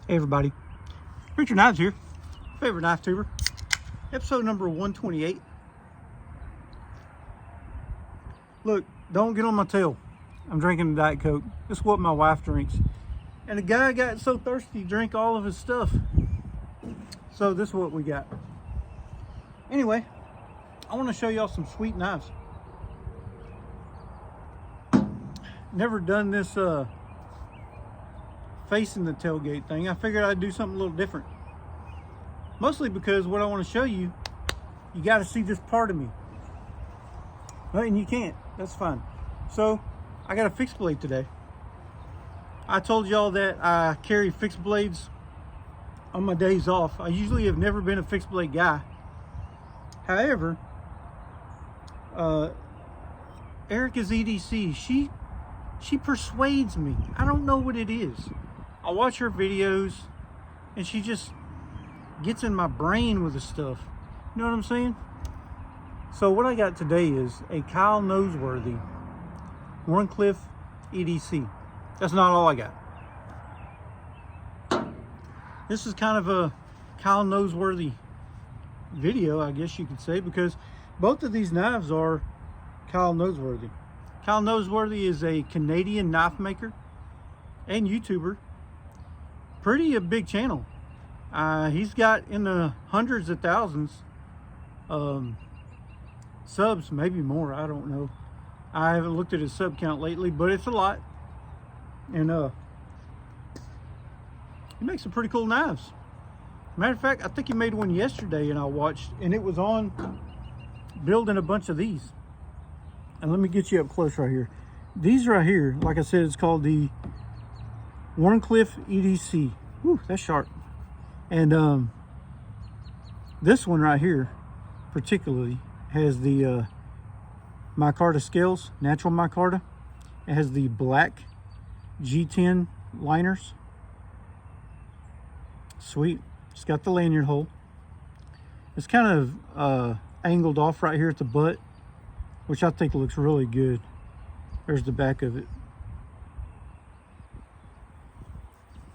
Hey everybody, Richter Knives here, favorite knife tuber, episode number 128. Look, don't get on my tail. I'm drinking a Diet Coke. This is what my wife drinks. And the guy got so thirsty he drank all of his stuff. So this is what we got. Anyway, I want to show y'all some sweet knives. Never done this facing the tailgate thing. I figured I'd do something a little different. Mostly because what I want to show you, you got to see this part of me. Well, and you can't. That's fine. So, I got a fixed blade today. I told y'all that I carry fixed blades on my days off. I usually have never been a fixed blade guy. However, Erica's EDC, she persuades me. I don't know what it is. I watch her videos and she just gets in my brain with the stuff. You know what I'm saying? So what I got today is a Kyle Noseworthy Wharncliffe EDC. That's not all I got. This is kind of a Kyle Noseworthy video, I guess you could say, because both of these knives are Kyle Noseworthy. Kyle Noseworthy is a Canadian knife maker and YouTuber. Pretty a big channel. He's got in the hundreds of thousands subs, maybe more, I don't know. I haven't looked at his sub count lately, but it's a lot. And he makes some pretty cool knives. Matter of fact, I think he made one yesterday and I watched, and it was on building a bunch of these. And let me get you up close right here. These right here, like I said, it's called the Wharncliffe EDC. Whew, that's sharp. And this one right here particularly has the micarta scales, natural micarta. It has the black G10 liners. Sweet. It's got the lanyard hole. It's kind of angled off right here at the butt, which I think looks really good. There's the back of it.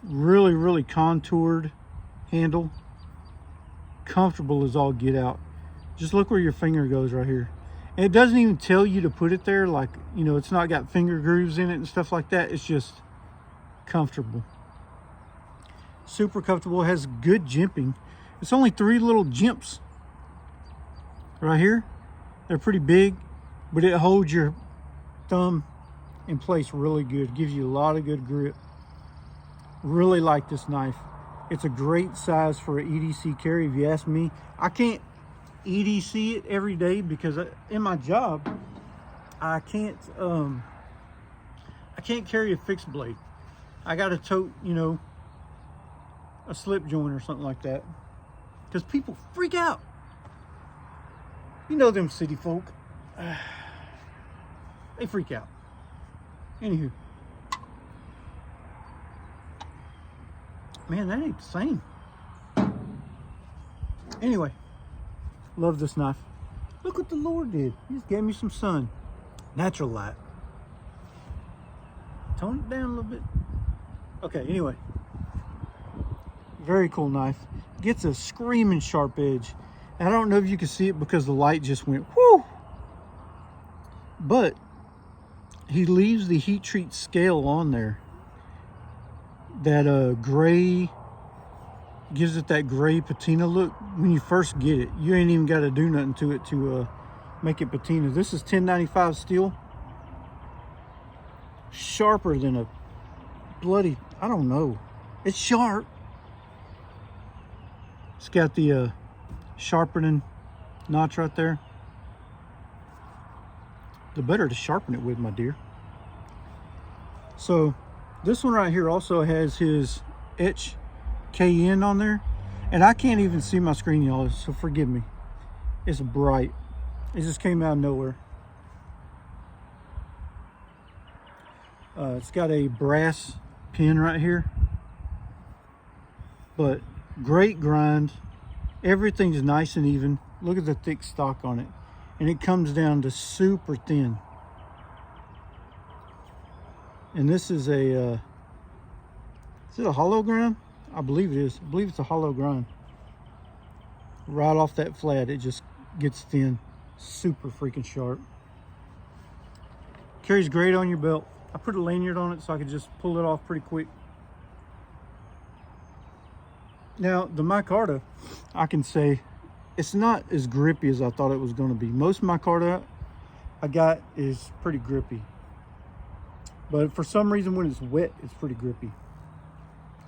Really contoured handle. Comfortable as all get out. Just look where your finger goes right here. And it doesn't even tell you to put it there, like, you know, it's not got finger grooves in it and stuff like that. It's just comfortable. Super comfortable. It has good jimping. It's only 3 little jimps right here. They're pretty big, but it holds your thumb in place really good. Gives you a lot of good grip. Really like this knife. It's a great size for an EDC carry, if you ask me. I can't EDC it every day because in my job I can't carry a fixed blade. I got to tote, you know, a slip joint or something like that, because people freak out. You know them city folk. They freak out. Anywho. Man, that ain't the same. Anyway. Love this knife. Look what the Lord did. He just gave me some sun. Natural light. Tone it down a little bit. Okay, anyway. Very cool knife. Gets a screaming sharp edge. I don't know if you can see it because the light just went whoo. But he leaves the heat treat scale on there. That gray, gives it that gray patina look when you first get it. You ain't even got to do nothing to it to make it patina. This is 1095 steel. Sharper than a bloody, I don't know. It's sharp. It's got the sharpening notch right there. The better to sharpen it with, my dear. So this one right here also has his etch KN on there, and I can't even see my screen, y'all, so forgive me. It's bright. It just came out of nowhere. It's got a brass pin right here, but great grind. Everything's nice and even. Look at the thick stock on it, and it comes down to super thin. And this is a, is it a hologram? I believe it is. I believe it's a hollow grind. Right off that flat, it just gets thin. Super freaking sharp. Carries great on your belt. I put a lanyard on it so I could just pull it off pretty quick. Now, the micarta, I can say, it's not as grippy as I thought it was going to be. Most micarta I got is pretty grippy. But for some reason, when it's wet, it's pretty grippy.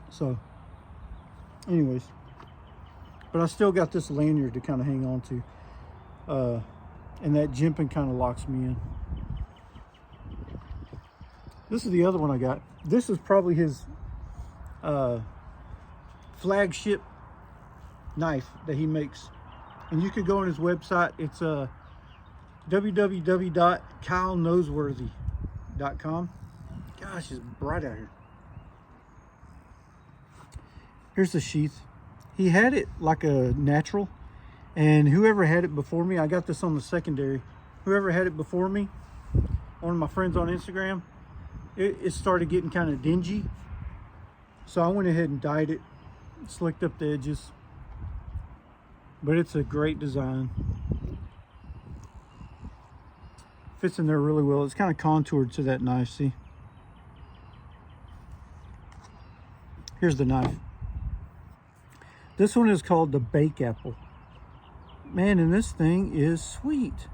So, anyways. But I still got this lanyard to kind of hang on to. And that jimping kind of locks me in. This is the other one I got. This is probably his flagship knife that he makes. And you could go on his website. It's www.kylenoseworthy.com. Gosh, it's bright out here. Here's the sheath. He had it like a natural, and whoever had it before me, I got this on the secondary. Whoever had it before me, one of my friends on Instagram, it started getting kind of dingy. So I went ahead and dyed it, slicked up the edges. But it's a great design. Fits in there really well. It's kind of contoured to that knife, see? Here's the knife. This one is called the Bake Apple. Man, and this thing is sweet.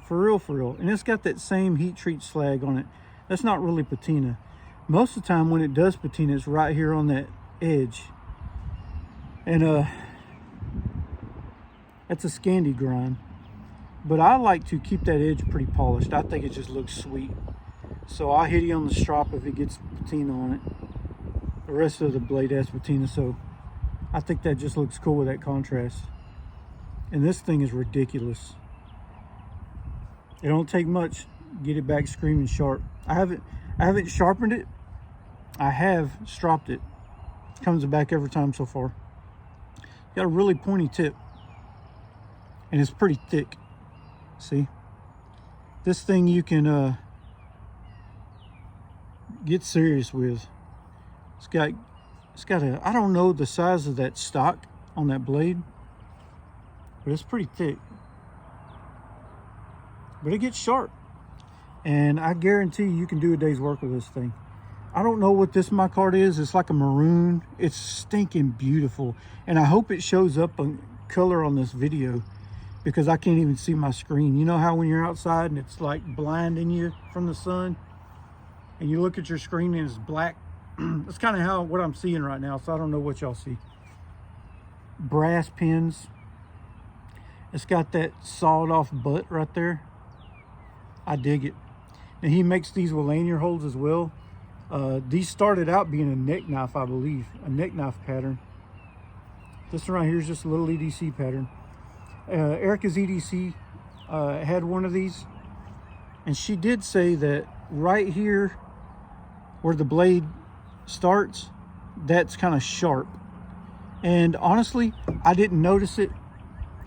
For real, for real. And it's got that same heat treat slag on it. That's not really patina. Most of the time when it does patina, it's right here on that edge. And that's a Scandi grind. But I like to keep that edge pretty polished. I think it just looks sweet. So I'll hit you on the strop if it gets patina on it. The rest of the blade has patina, so I think that just looks cool with that contrast. And this thing is ridiculous. It don't take much to get it back screaming sharp. I haven't sharpened it. I have stropped it. Comes back every time so far. Got a really pointy tip. And it's pretty thick. See? This thing you can get serious with. It's got a, I don't know the size of that stock on that blade, but it's pretty thick. But it gets sharp. And I guarantee you can do a day's work with this thing. I don't know what this micarta is. It's like a maroon. It's stinking beautiful. And I hope it shows up in color on this video, because I can't even see my screen. You know how when you're outside and it's like blinding you from the sun, and you look at your screen and it's black? That's kind of what I'm seeing right now, so I don't know what y'all see. Brass pins. It's got that sawed off butt right there. I dig it. And he makes these with lanyard holes as well. These started out being a neck knife, I believe. A neck knife pattern. This one right here is just a little EDC pattern. Erica's EDC had one of these. And she did say that right here where the blade starts, that's kind of sharp. And honestly, I didn't notice it.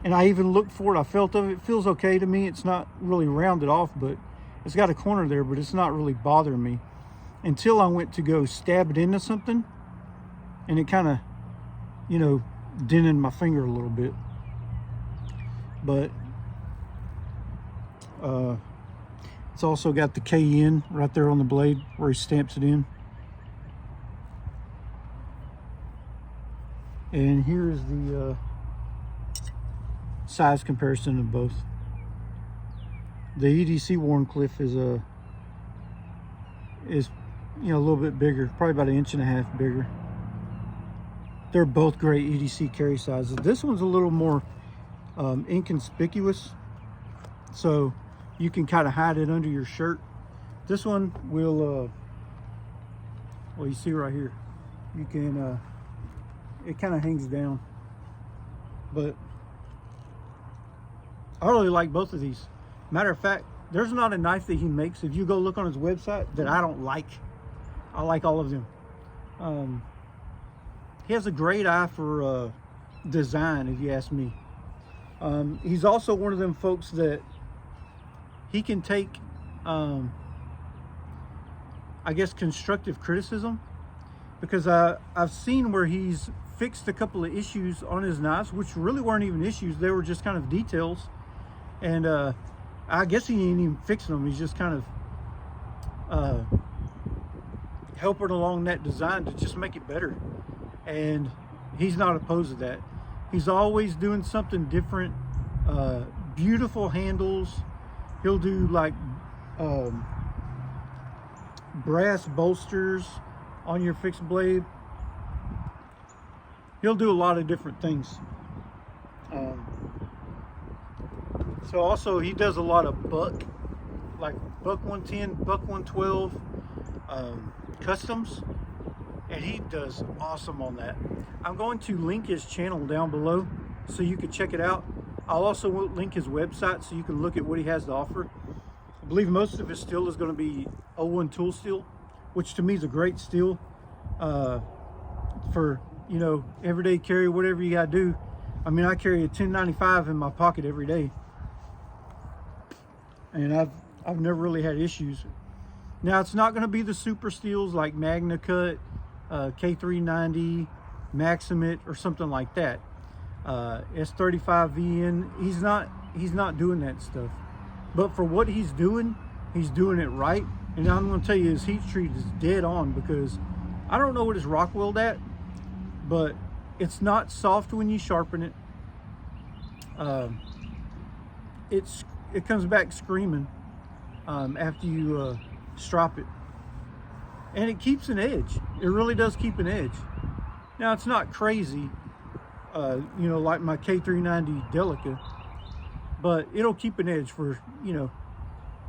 And I even looked for it. I felt of it. It feels okay to me. It's not really rounded off, but it's got a corner there, but it's not really bothering me. Until I went to go stab it into something, and it kind of, you know, dented my finger a little bit. But it's also got the KN right there on the blade where he stamps it in. And here is the size comparison of both. The EDC Warncliffe is you know, a little bit bigger, probably about 1.5 inches bigger. They're both great EDC carry sizes. This one's a little more inconspicuous, so you can kind of hide it under your shirt. This one will, well, you see right here, you can, it kind of hangs down. But I really like both of these. Matter of fact, there's not a knife that he makes, if you go look on his website, that I don't like. I like all of them. He has a great eye for design, if you ask me. He's also one of them folks that he can take, I guess, constructive criticism because I've seen where he's fixed a couple of issues on his knives, which really weren't even issues. They were just kind of details. And I guess he ain't even fixing them. He's just kind of helping along that design to just make it better. And he's not opposed to that. He's always doing something different. Beautiful handles. He'll do like brass bolsters on your fixed blade. He'll do a lot of different things. So also he does a lot of buck, like buck 110, buck 112 customs, and he does awesome on that. I'm going to link his channel down below so you can check it out. I'll also link his website so you can look at what he has to offer. I believe most of his steel is going to be 01 tool steel, which to me is a great steel for, you know, everyday carry, whatever you got to do. I mean, I carry a 1095 in my pocket every day, and I've never really had issues. Now, it's not going to be the super steels like Magna Cut, K390, Maximate, or something like that. S35VN, he's not doing that stuff. But for what he's doing it right. And I'm going to tell you, his heat treat is dead on, because I don't know what it's rock weld at, but it's not soft when you sharpen it. It comes back screaming after you strop it, and it keeps an edge. It really does keep an edge. Now, it's not crazy, you know, like my K390 Delica, but it'll keep an edge for, you know,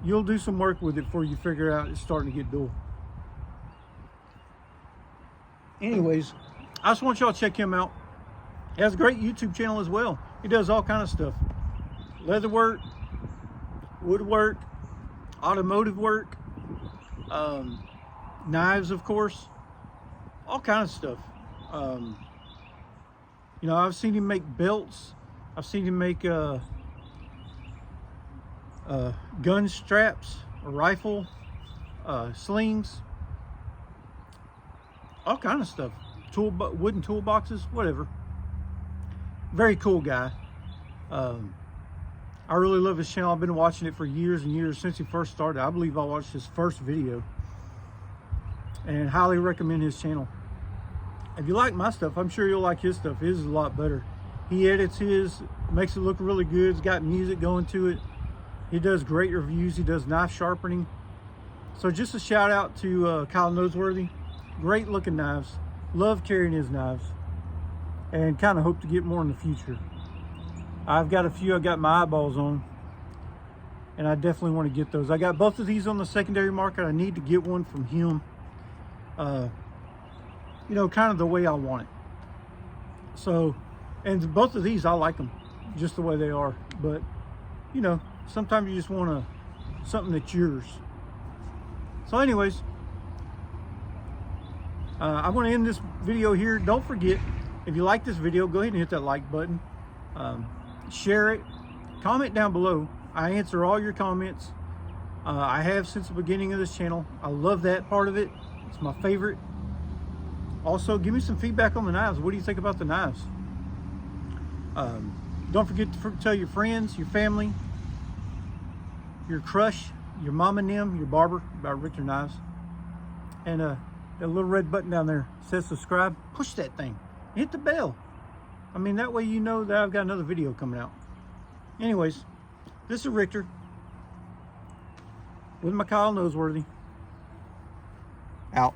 you'll do some work with it before you figure out it's starting to get dull. Anyways, I just want y'all to check him out. He has a great YouTube channel as well. He does all kind of stuff: leather work, woodwork, automotive work, knives, of course, all kind of stuff. You know, I've seen him make belts. I've seen him make gun straps, a rifle, slings, all kind of stuff. Wooden toolboxes, whatever. Very cool guy. I really love his channel. I've been watching it for years and years, since he first started. I believe I watched his first video, and highly recommend his channel. If you like my stuff, I'm sure you'll like his stuff. His is a lot better. He edits his, makes it look really good. It's got music going to it. He does great reviews. He does knife sharpening. So just a shout out to Kyle Noseworthy. Great looking knives. Love carrying his knives, and kind of hope to get more in the future. I've got a few I got my eyeballs on, and I definitely want to get those. I got both of these on the secondary market. I need to get one from him, you know, kind of the way I want it. So, and both of these, I like them just the way they are. But, you know, sometimes you just want something that's yours. So anyways, I'm going to end this video here. Don't forget, if you like this video, go ahead and hit that like button. Share it. Comment down below. I answer all your comments. I have since the beginning of this channel. I love that part of it. It's my favorite. Also, give me some feedback on the knives. What do you think about the knives? Don't forget to tell your friends, your family, your crush, your mom and them, your barber about Richter knives. And that little red button down there says subscribe. Push that thing. Hit the bell. I mean, that way you know that I've got another video coming out. Anyways, this is Richter with my Kyle Noseworthy. Out.